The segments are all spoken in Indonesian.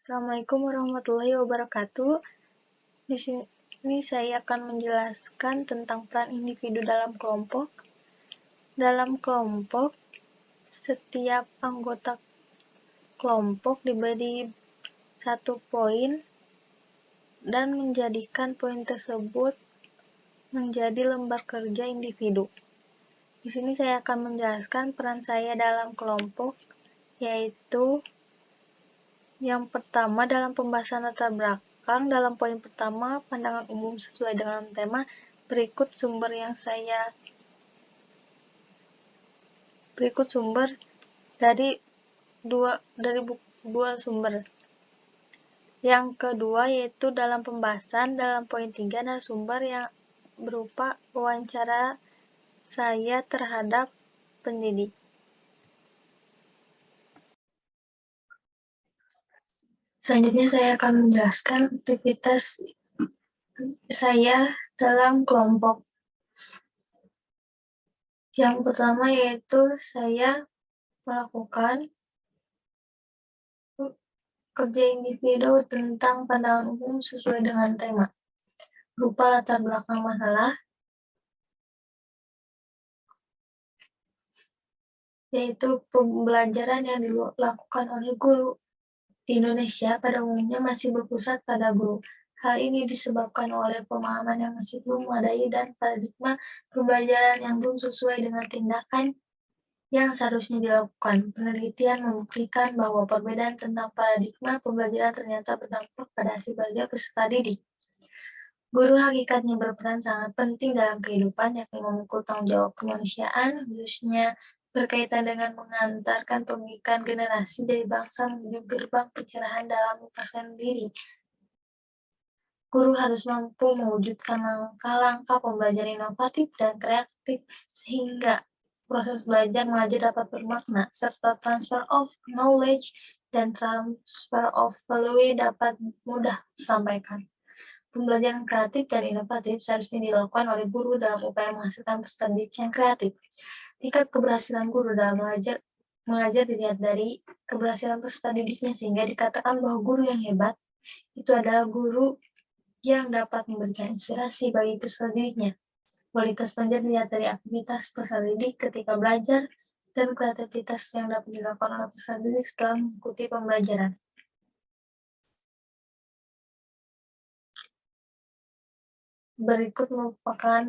Assalamualaikum warahmatullahi wabarakatuh. Di sini saya akan menjelaskan tentang peran individu dalam kelompok. Dalam kelompok, setiap anggota kelompok diberi satu poin dan menjadikan poin tersebut menjadi lembar kerja individu. Di sini saya akan menjelaskan peran saya dalam kelompok, yaitu yang pertama dalam pembahasan latar belakang. Dalam poin pertama, pandangan umum sesuai dengan tema. Berikut sumber dari dua sumber. Yang kedua yaitu dalam pembahasan dalam poin 3 narasumber yang berupa wawancara saya terhadap pendidik. Selanjutnya saya akan menjelaskan aktivitas saya dalam kelompok. Yang pertama yaitu saya melakukan kerja individu tentang pandangan umum sesuai dengan tema, berupa latar belakang masalah, yaitu pembelajaran yang dilakukan oleh guru. Di Indonesia pada umumnya masih berpusat pada guru. Hal ini disebabkan oleh pemahaman yang masih belum memadai dan paradigma pembelajaran yang belum sesuai dengan tindakan yang seharusnya dilakukan. Penelitian membuktikan bahwa perbedaan tentang paradigma pembelajaran ternyata berdampak pada hasil belajar peserta didik. Guru hakikatnya berperan sangat penting dalam kehidupan, yakni memikul tanggung jawab kemanusiaan, khususnya berkaitan dengan mengantarkan pemikiran generasi dari bangsa menuju gerbang pencerahan dalam melepaskan diri. Guru harus mampu mewujudkan langkah-langkah pembelajaran inovatif dan kreatif sehingga proses belajar mengajar dapat bermakna, serta transfer of knowledge dan transfer of value dapat mudah disampaikan. Pembelajaran kreatif dan inovatif seharusnya dilakukan oleh guru dalam upaya menghasilkan peserta didik yang kreatif. Tingkat keberhasilan guru dalam mengajar dilihat dari keberhasilan peserta didiknya, sehingga dikatakan bahwa guru yang hebat itu adalah guru yang dapat memberikan inspirasi bagi peserta didiknya. Kualitas belajar dilihat dari aktivitas peserta didik ketika belajar dan kreativitas yang dapat dilakukan oleh peserta didik setelah mengikuti pembelajaran. Berikut merupakan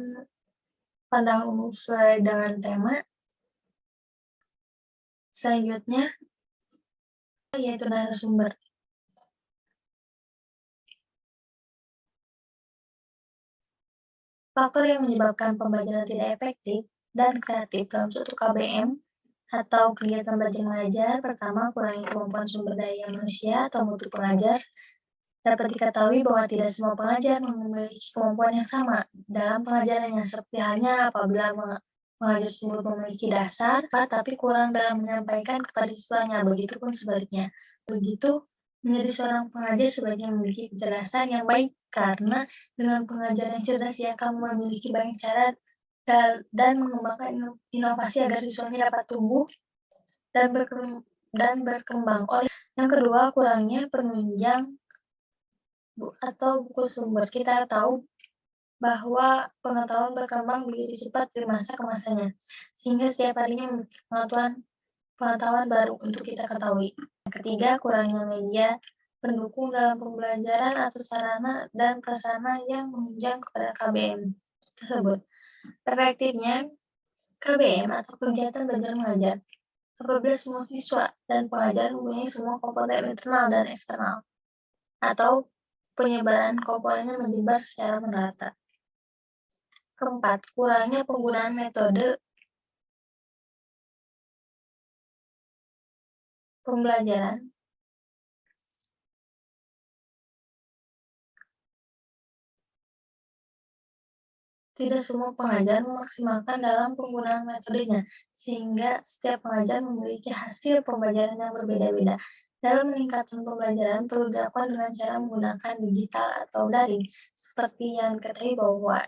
pandangan umum sesuai dengan tema. Selanjutnya yaitu narasumber. Faktor yang menyebabkan pembelajaran tidak efektif dan kreatif dalam suatu KBM atau kegiatan belajar mengajar, pertama, kurangnya kemampuan sumber daya manusia atau mutu pengajar. Dapat diketahui bahwa tidak semua pengajar memiliki kemampuan yang sama dalam pengajarannya, seperti halnya apabila mengajar tersebut memiliki dasar, tapi kurang dalam menyampaikan kepada siswanya, begitupun sebaliknya. Begitu, menjadi seorang pengajar sebaiknya memiliki kecerdasan yang baik, karena dengan pengajar yang cerdas ia akan memiliki banyak cara dan mengembangkan inovasi agar siswanya dapat tumbuh dan berkembang. Yang kedua, kurangnya penunjang atau buku sumber. Kita tahu bahwa pengetahuan berkembang begitu cepat dari masa ke masanya, sehingga setiap harinya memiliki pengetahuan baru untuk kita ketahui. Yang ketiga, kurangnya media pendukung dalam pembelajaran atau sarana dan prasarana yang menunjang kepada KBM tersebut. Efektifnya, KBM atau kegiatan belajar mengajar apabila semua siswa dan pengajar mempunyai semua komponen internal dan eksternal, atau penyebaran komponennya menyebar secara merata. Keempat, kurangnya penggunaan metode pembelajaran tidak semua pengajar memaksimalkan dalam penggunaan metodenya, sehingga setiap pengajar memiliki hasil pembelajaran yang berbeda-beda. Dalam meningkatkan pembelajaran perlu dilakukan dengan cara menggunakan digital atau daring, seperti yang diketahui bahwa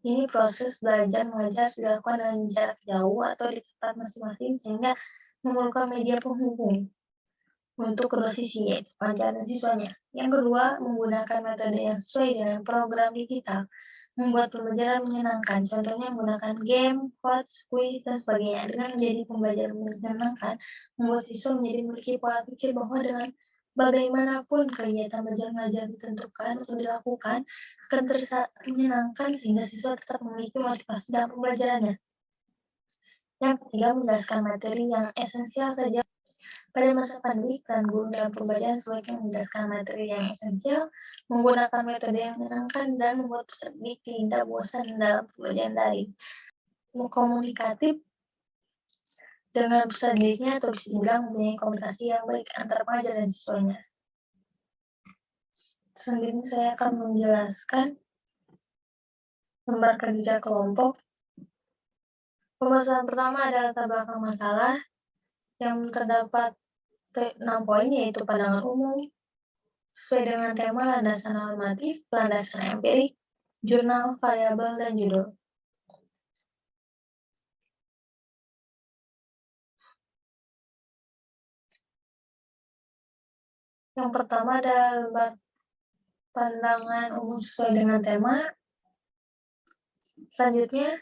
ini proses belajar mengajar dilakukan dengan jarak jauh atau di tempat masing-masing, sehingga memerlukan media penghubung. untuk kedua sisi, yaitu pengajar dan siswanya. Yang kedua, menggunakan metode yang sesuai dengan program digital, membuat pembelajaran menyenangkan. Contohnya menggunakan game, quotes, kuis, dan sebagainya. Dengan menjadi pembelajaran menyenangkan, membuat siswa menjadi memiliki pola pikir bahwa dengan bagaimanapun kegiatan belajar ditentukan atau dilakukan, akan terasa menyenangkan sehingga siswa tetap memiliki motivasi dalam pembelajarannya. Yang ketiga, menjelaskan materi yang esensial saja. Pada masa pandemi, peran guru dalam pembelajaran sebaiknya menjelaskan materi yang esensial, menggunakan metode yang menyenangkan, dan membuat peserta didik tidak bosan dalam pembelajaran daring. Komunikatif dengan peserta didiknya atau bisa dibilang mempunyai komunikasi yang baik antara pengajar dan siswanya. Selanjutnya saya akan menjelaskan gambar kerja kelompok. Pembahasan pertama adalah latar belakang masalah yang terdapat 6 poin, yaitu pandangan umum, sesuai dengan tema, landasan normatif, landasan empirik, jurnal, variabel, dan judul. Yang pertama adalah pandangan umum sesuai dengan tema. Selanjutnya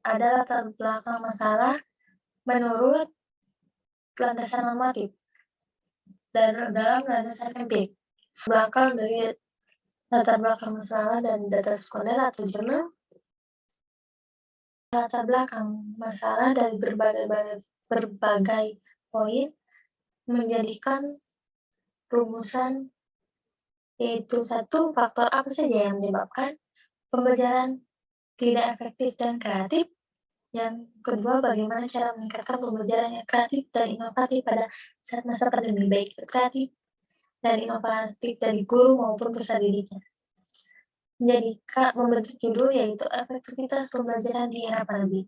ada latar belakang masalah menurut landasan normatif dan dalam landasan empirik. Belakang dari latar belakang masalah dan data sekunder atau jurnal. Latar belakang masalah dari berbagai poin menjadikan rumusan, yaitu satu, faktor apa saja yang menyebabkan pembelajaran tidak efektif dan kreatif. Yang kedua, bagaimana cara meningkatkan pembelajaran yang kreatif dan inovatif pada saat masa pandemi, baik itu kreatif dan inovatif dari guru maupun peserta didiknya. Membentuk judul, yaitu efektivitas pembelajaran di era pandemi.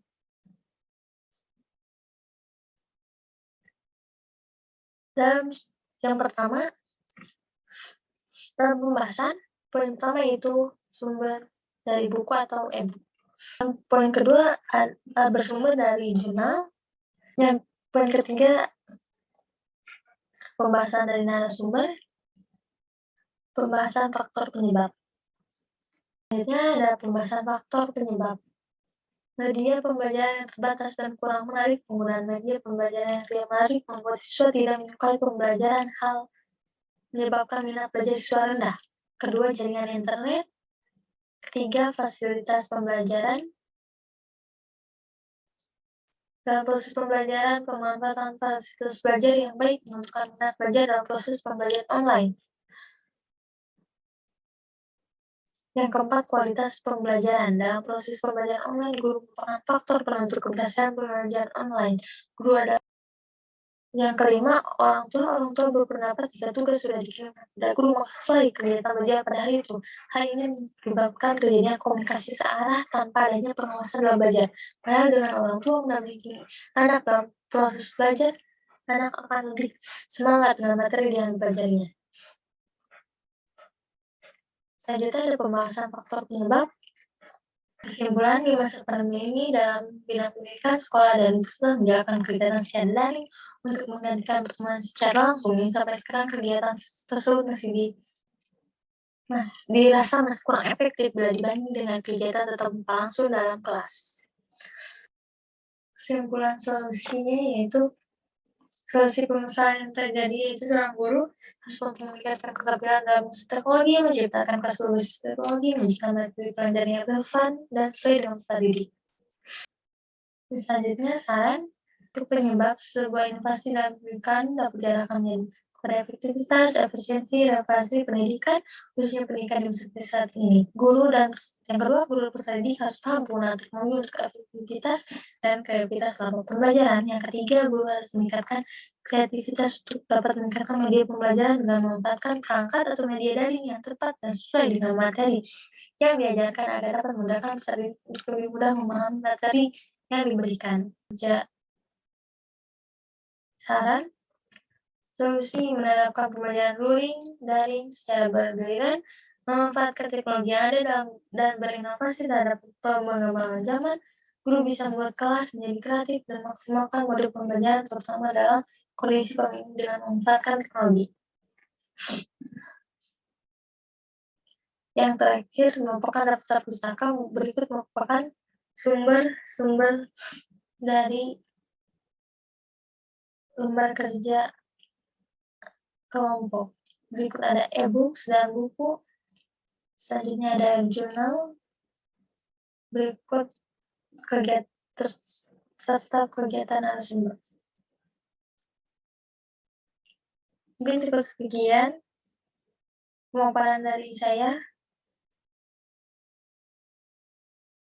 Dalam yang pertama, dalam pembahasan, poin pertama yaitu sumber dari buku atau e-book. Poin kedua bersumber dari jurnal. Yang poin ketiga, pembahasan dari narasumber, pembahasan faktor penyebab. Selanjutnya ada pembahasan faktor penyebab. Media pembelajaran yang terbatas dan kurang menarik. Penggunaan media pembelajaran yang tidak menarik membuat siswa tidak menyukai pembelajaran, hal menyebabkan minat belajar siswa rendah. Kedua, jaringan internet. Ketiga, fasilitas pembelajaran. Dalam proses pembelajaran, pemanfaatan fasilitas belajar yang baik menentukan minat belajar dalam proses pembelajaran online. Yang keempat, kualitas pembelajaran. Dalam proses pembelajaran online, guru merupakan faktor penentu keberhasilan pembelajaran online. Guru adalah. Yang kelima, orang tua berpendapat jika tugas sudah dikirimkan kepada guru, maka selesai kegiatan belajar pada hari itu. Hal ini menyebabkan terjadinya komunikasi searah tanpa adanya pengawasan dalam belajar. Padahal dengan orang tua mendampingi anak dalam proses belajar, anak akan lebih semangat dengan materi yang dipelajarinya. Selanjutnya ada pembahasan faktor penyebab. Kesimpulan, di masa pandemi ini dalam bidang pendidikan, sekolah dan pusat menjalankan kegiatan secara daring untuk menggantikan pertemuan secara langsung. Sampai sekarang kegiatan tersebut masih dirasa masih kurang efektif bila dibanding dengan kegiatan tatap muka langsung dalam kelas. Kesimpulan solusinya yaitu solusi permasalahan yang terjadi yaitu seorang guru harus meningkatkan keterampilan dalam usaha teknologi, menciptakan kelas berbasis teknologi, menjadikan materi pelajaran yang relevan dan sesuai dengan peserta didik. Selanjutnya, saran penyebab sebuah inovasi dalam pendidikan dapat diarahkan pada efektivitas, efisiensi, relevansi pendidikan, khususnya pendidikan di masa saat ini. Yang kedua, guru dan peserta didik harus paham penggunaan teknologi untuk efektivitas dan kreativitas dalam pembelajaran. Yang ketiga, guru harus meningkatkan kreativitas untuk dapat meningkatkan media pembelajaran dengan memanfaatkan perangkat atau media daring yang tepat dan sesuai dengan materi yang diajarkan agar dapat memudahkan peserta didik untuk lebih mudah memahami materi yang diberikan. Saran, solusi menerapkan pembelajaran luring, daring secara bergiliran, memanfaatkan teknologi yang ada dan berinovasi terhadap pengembangan zaman. Guru bisa membuat kelas menjadi kreatif dan maksimalkan mode pembelajaran terutama dalam kondisi pemimpin dengan memanfaatkan teknologi. Yang terakhir merupakan daftar pustaka. Berikut merupakan sumber-sumber dari lembar kerja kelompok. Berikut ada e-books dan buku. Selanjutnya ada jurnal. Berikut kegiatan serta kegiatan narasumber. Mungkin cukup sekian pemaparan dari saya.